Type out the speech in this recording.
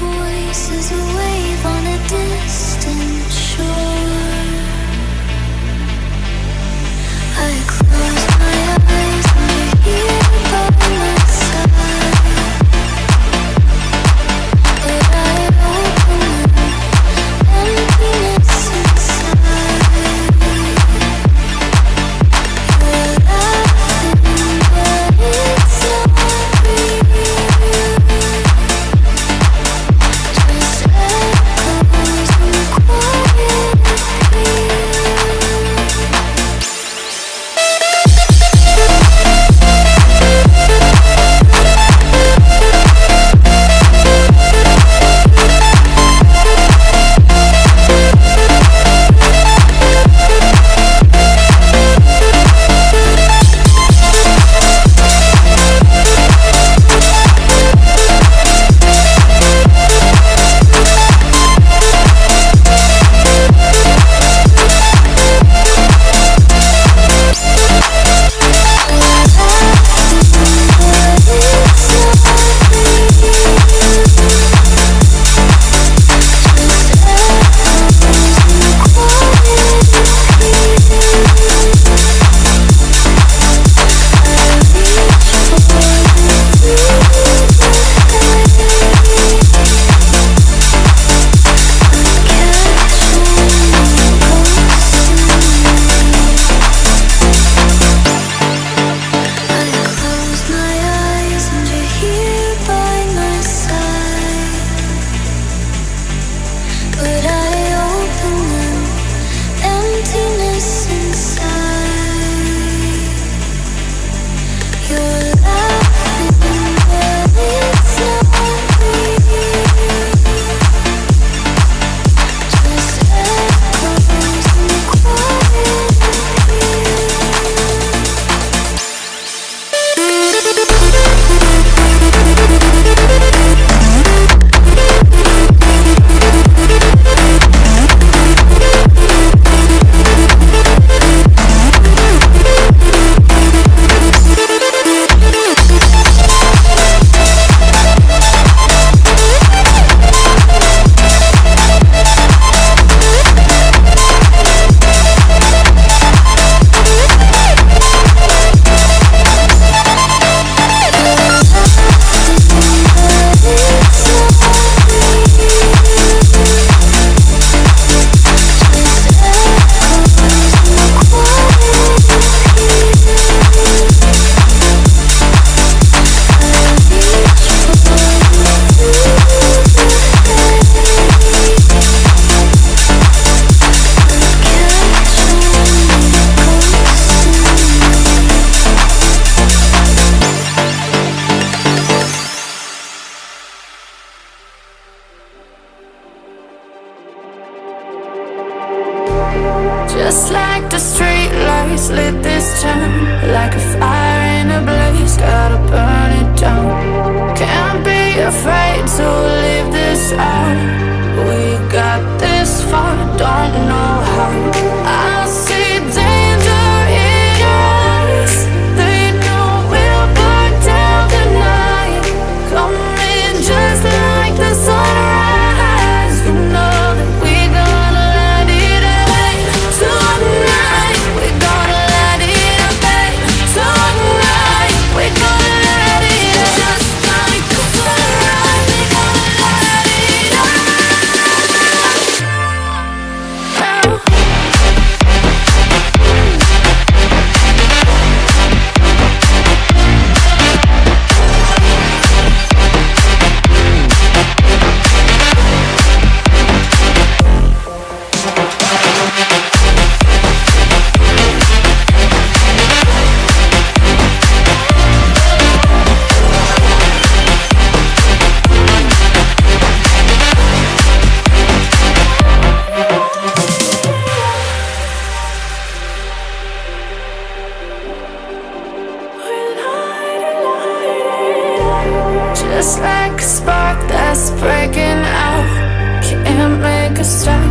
voice is a wave on a distant shore. I close my eyes and you're here by my side, but I open them, emptiness inside. You're laughing, but it's not real. Just echoes and quiet appeal. Just like the street lights lit this town, like a fire in a blaze, gotta burn it down. Can't be afraid to leave this out. We got this far, don't know how. I see danger in your eyes. They know we'll burn down the night. Coming just like the sunrise. You know that we're gonna light it up tonight. We're gonna light it up tonight. We're gonna light it up just like the sunrise. We're gonna light it up now. Just like a spark that's breaking out, can't make a stop.